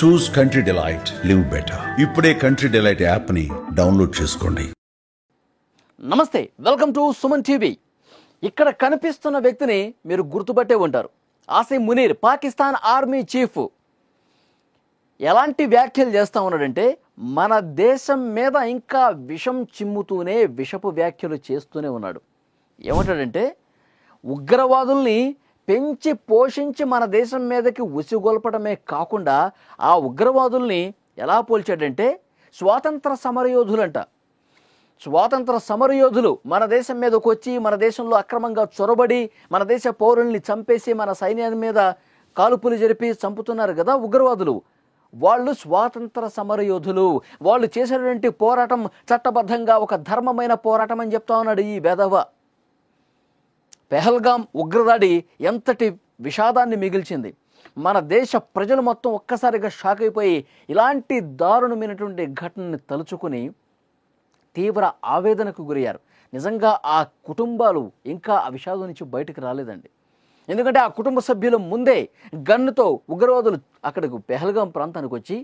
చూస్ country delight, live better. ఇప్పుడే country delight యాప్ని download చేసుకోండి. నమస్తే, వెల్కమ్ టు సుమన్ టీవీ. ఇక్కడ కనిపిస్తున్న వ్యక్తిని మీరు గుర్తుపట్టే ఉంటారు. Asim Munir, Pakistan army chief. ఎలాంటి వ్యాఖ్యలు చేస్తా ఉన్నాడంటే, మన దేశం మీద ఇంకా విషం చిమ్ముతూనే విషపు వ్యాఖ్యలు చేస్తూనే ఉన్నాడు. ఏమంటాడంటే, ఉగ్రవాదుల్ని పెంచి పోషించి మన దేశం మీదకి ఉసిగొల్పడమే కాకుండా ఆ ఉగ్రవాదుల్ని ఎలా పోల్చాడంటే స్వాతంత్ర సమరయోధులంట. స్వాతంత్ర సమరయోధులు మన దేశం మీదకి వచ్చి మన దేశంలో అక్రమంగా చొరబడి మన దేశ పౌరుల్ని చంపేసి మన సైన్యాన్ని మీద కాల్పులు జరిపి చంపుతున్నారు కదా ఉగ్రవాదులు. వాళ్ళు స్వాతంత్ర సమరయోధులు. వాళ్ళు చేసేటువంటి పోరాటం చట్టబద్ధంగా ఒక ధర్మమైన పోరాటం అని చెప్తా ఉన్నాడు ఈ వెధవ. పెహల్గాం ఉగ్రదాడి ఎంతటి విషాదాన్ని మిగిల్చింది. మన దేశ ప్రజలు మొత్తం ఒక్కసారిగా షాక్ అయిపోయి ఇలాంటి దారుణమైనటువంటి ఘటనని తలుచుకుని తీవ్ర ఆవేదనకు గురయ్యారు. నిజంగా ఆ కుటుంబాలు ఇంకా ఆ విషాదం నుంచి బయటకు రాలేదండి. ఎందుకంటే ఆ కుటుంబ సభ్యుల ముందే గన్నుతో ఉగ్రవాదులు అక్కడికి పెహల్గాం ప్రాంతానికి వచ్చి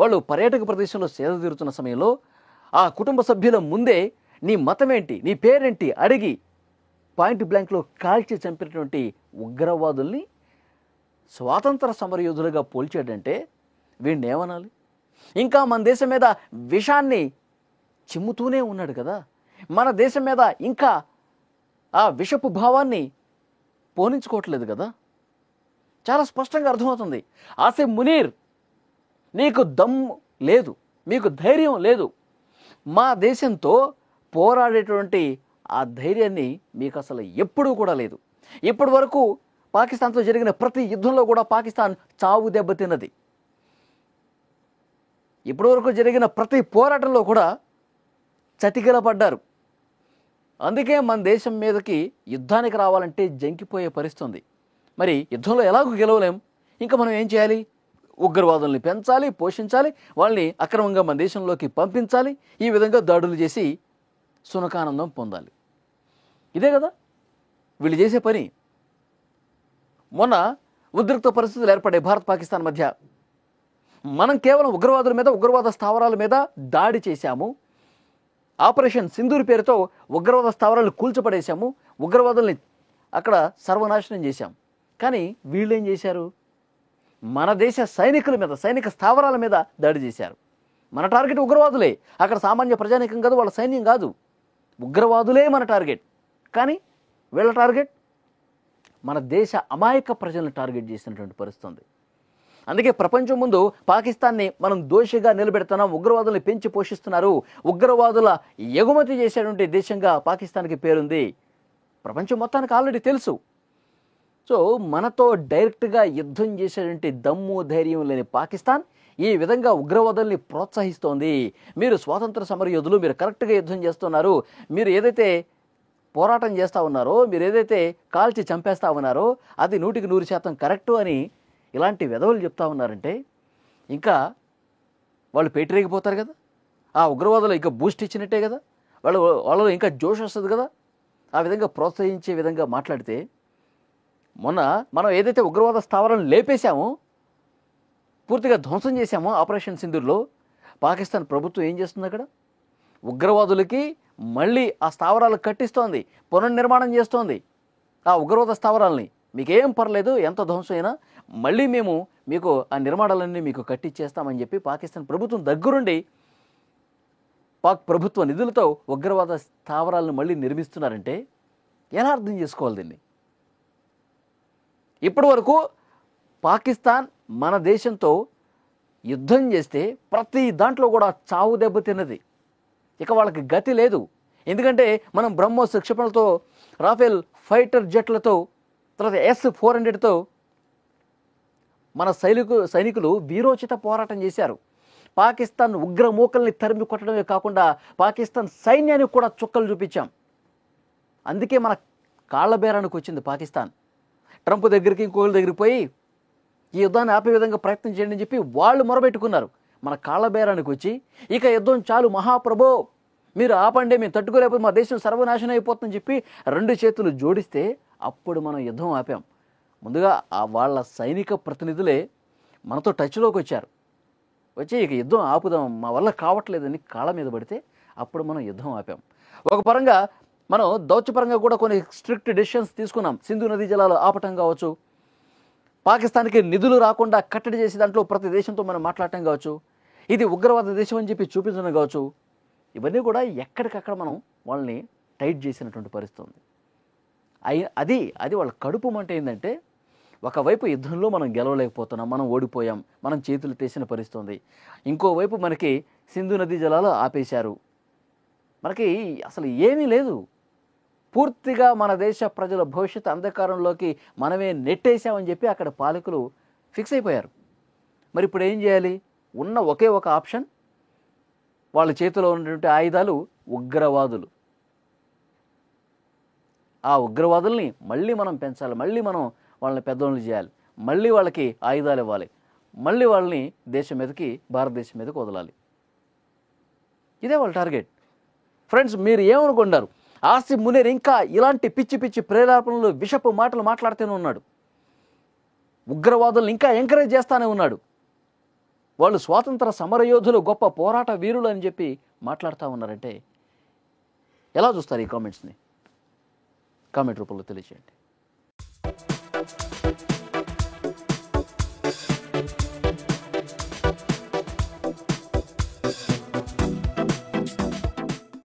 వాళ్ళు పర్యాటక ప్రదేశంలో సేద తీరుతున్న సమయంలో ఆ కుటుంబ సభ్యుల ముందే నీ మతం ఏంటి, నీ పేరేంటి అడిగి పాయింట్ బ్లాంక్లో కాల్చి చంపినటువంటి ఉగ్రవాదుల్ని స్వాతంత్ర సమరయోధులుగా పోల్చాడంటే వీడిని ఏమనాలి? ఇంకా మన దేశం మీద విషాన్ని చిమ్ముతూనే ఉన్నాడు కదా. మన దేశం మీద ఇంకా ఆ విషపు భావాన్ని పోనించుకోవట్లేదు కదా. చాలా స్పష్టంగా అర్థమవుతుంది. ఆసిమ్ మునీర్, నీకు దమ్ము లేదు, మీకు ధైర్యం లేదు. మా దేశంతో పోరాడేటువంటి ఆ ధైర్యాన్ని మీకు అసలు ఎప్పుడూ కూడా లేదు. ఇప్పటి వరకు పాకిస్తాన్తో జరిగిన ప్రతి యుద్ధంలో కూడా పాకిస్తాన్ చావు దెబ్బతిన్నది. ఇప్పటి వరకు జరిగిన ప్రతి పోరాటంలో కూడా చతికిలపడ్డారు. అందుకే మన దేశం మీదకి యుద్ధానికి రావాలంటే జంకిపోయే పరిస్థితుంది. మరి యుద్ధంలో ఎలాగో గెలవలేం, ఇంకా మనం ఏం చేయాలి? ఉగ్రవాదుల్ని పెంచాలి, పోషించాలి, వాళ్ళని అక్రమంగా మన దేశంలోకి పంపించాలి, ఈ విధంగా దాడులు చేసి సునకానందం పొందాలి. ఇదే కదా వీళ్ళు చేసే పని. మొన్న ఉద్రిక్త పరిస్థితులు ఏర్పడే భారత్ పాకిస్తాన్ మధ్య. మనం కేవలం ఉగ్రవాదుల మీద, ఉగ్రవాద స్థావరాల మీద దాడి చేశాము. ఆపరేషన్ సింధూర్ పేరుతో ఉగ్రవాద స్థావరాలు కూల్చపడేశాము, ఉగ్రవాదుల్ని అక్కడ సర్వనాశనం చేశాం. కానీ వీళ్ళు ఏం చేశారు? మన దేశ సైనికుల మీద, సైనిక స్థావరాల మీద దాడి చేశారు. మన టార్గెట్ ఉగ్రవాదులే. అక్కడ సామాన్య ప్రజానీకం కాదు, వాళ్ళ సైన్యం కాదు, ఉగ్రవాదులే మన టార్గెట్. కానీ వీళ్ళ టార్గెట్ మన దేశ అమాయక ప్రజలను టార్గెట్ చేసినటువంటి పరిస్థితి. అందుకే ప్రపంచం ముందు పాకిస్తాన్ని మనం దోషిగా నిలబెడుతున్నాం. ఉగ్రవాదుల్ని పెంచి పోషిస్తున్నారు, ఉగ్రవాదుల ఎగుమతి చేసేటువంటి దేశంగా పాకిస్తాన్కి పేరుంది. ప్రపంచం మొత్తానికి ఆల్రెడీ తెలుసు. సో మనతో డైరెక్ట్గా యుద్ధం చేసేటువంటి దమ్ము ధైర్యం లేని పాకిస్తాన్ ఈ విధంగా ఉగ్రవాదుల్ని ప్రోత్సహిస్తోంది. మీరు స్వాతంత్ర సమరయోధులు, మీరు కరెక్ట్గా యుద్ధం చేస్తున్నారు, మీరు ఏదైతే పోరాటం చేస్తూ ఉన్నారో, మీరు ఏదైతే కాల్చి చంపేస్తూ ఉన్నారో అది 100% కరెక్టు అని ఇలాంటి వెధవలు చెప్తా ఉన్నారంటే ఇంకా వాళ్ళు పేటరేగిపోతారు కదా. ఆ ఉగ్రవాదులు ఇంకా బూస్ట్ ఇచ్చినట్టే కదా, వాళ్ళలో ఇంకా జోష్ వస్తుంది కదా. ఆ విధంగా ప్రోత్సహించే విధంగా మాట్లాడితే, మొన్న మనం ఏదైతే ఉగ్రవాద స్థావరాలను లేపేశామో, పూర్తిగా ధ్వంసం చేశామో ఆపరేషన్ సింధూర్లో, పాకిస్తాన్ ప్రభుత్వం ఏం చేస్తుంది? అక్కడ ఉగ్రవాదులకి మళ్ళీ ఆ స్థావరాలు కట్టిస్తోంది, పునర్నిర్మాణం చేస్తోంది. ఆ ఉగ్రవాద స్థావరాలని మీకేం పర్లేదు, ఎంత ధ్వంసం అయినా మళ్ళీ మేము మీకు ఆ నిర్మాణాలన్నీ మీకు కట్టిచ్చేస్తామని చెప్పి పాకిస్తాన్ ప్రభుత్వం దగ్గరుండి పాక్ ప్రభుత్వ నిధులతో ఉగ్రవాద స్థావరాలను మళ్ళీ నిర్మిస్తున్నారంటే ఎలా అర్థం చేసుకోవాలి దీన్ని? ఇప్పటి వరకు పాకిస్తాన్ మన దేశంతో యుద్ధం చేస్తే ప్రతి దాంట్లో కూడా చావు దెబ్బతిన్నది. ఇక వాళ్ళకి గతి లేదు. ఎందుకంటే మనం బ్రహ్మోస్ క్షిపణులతో, రాఫెల్ ఫైటర్ జెట్లతో, తర్వాత S-400తో మన సైనికులు వీరోచిత పోరాటం చేశారు. పాకిస్తాన్ ఉగ్రమూకల్ని తరిమి కొట్టడమే కాకుండా పాకిస్తాన్ సైన్యానికి కూడా చుక్కలు చూపించాం. అందుకే మన కాళ్ల బేరానికి వచ్చింది పాకిస్తాన్. ట్రంప్ దగ్గరికి, ఇంకోళ్ళ దగ్గరికి పోయి ఈ యుద్ధాన్ని ఆపే విధంగా ప్రయత్నం చేయండి అని చెప్పి వాళ్ళు మొరబెట్టుకున్నారు. మన కాళ్ల బేరానికి వచ్చి ఇక యుద్ధం చాలు మహాప్రభో, మీరు ఆపండి, మేము తట్టుకోలేకపోతే మా దేశం సర్వనాశనం అయిపోతుందని చెప్పి 2 చేతులు జోడిస్తే అప్పుడు మనం యుద్ధం ఆపాం. ముందుగా వాళ్ళ సైనిక ప్రతినిధులే మనతో టచ్లోకి వచ్చారు. వచ్చి ఇక యుద్ధం ఆపుదాం, మా వల్ల కావట్లేదని కాళ్ళ మీద పడితే అప్పుడు మనం యుద్ధం ఆపాం. ఒక పరంగా మనం దౌత్యపరంగా కూడా కొన్ని స్ట్రిక్ట్ డెసిషన్స్ తీసుకున్నాం. సింధు నదీ జలాలు ఆపటం కావచ్చు, పాకిస్తాన్కి నిధులు రాకుండా కట్టడి చేసి దాంట్లో ప్రతి దేశంతో మనం మాట్లాడటం కావచ్చు, ఇది ఉగ్రవాద దేశం అని చెప్పి చూపించడం కావచ్చు, ఇవన్నీ కూడా ఎక్కడికక్కడ మనం వాళ్ళని టైట్ చేసినటువంటి పరిస్థితి ఉంది. అది వాళ్ళ కడుపు మంట ఏంటంటే, ఒకవైపు యుద్ధంలో మనం గెలవలేకపోతున్నాం, మనం ఓడిపోయాం, మనం చేతులు తీసిన పరిస్థితి ఉంది. ఇంకోవైపు మనకి సింధు నదీ జలాలు ఆపేశారు, మనకి అసలు ఏమీ లేదు, పూర్తిగా మన దేశ ప్రజల భవిష్యత్తు అంధకారంలోకి మనమే నెట్టేశామని చెప్పి అక్కడ పాలకులు ఫిక్స్ అయిపోయారు. మరి ఇప్పుడు ఏం చేయాలి? ఉన్న ఒకే ఒక ఆప్షన్, వాళ్ళ చేతిలో ఉన్నటువంటి ఆయుధాలు ఉగ్రవాదులు. ఆ ఉగ్రవాదుల్ని మళ్ళీ మనం పెంచాలి, మళ్ళీ మనం వాళ్ళని పెద్దోళ్ళు చేయాలి, మళ్ళీ వాళ్ళకి ఆయుధాలు ఇవ్వాలి, మళ్ళీ వాళ్ళని దేశం మీదకి, భారతదేశం మీదకి వదలాలి. ఇదే వాళ్ళ టార్గెట్. ఫ్రెండ్స్, మీరు ఏమనుకుంటారు? ఆసిఫ్ మునీర్ ఇంకా ఇలాంటి పిచ్చి పిచ్చి ప్రేరేపణలు, విషపు మాటలు మాట్లాడుతూనే ఉన్నాడు, ఉగ్రవాదులను ఇంకా ఎంకరేజ్ చేస్తానే ఉన్నాడు. వాళ్ళు స్వాతంత్ర సమరయోధులు, గొప్ప పోరాట వీరులు అని చెప్పి మాట్లాడుతూ ఉన్నారంటే ఎలా చూస్తారు? ఈ కామెంట్స్ని కామెంట్ రూపంలో తెలియజేయండి.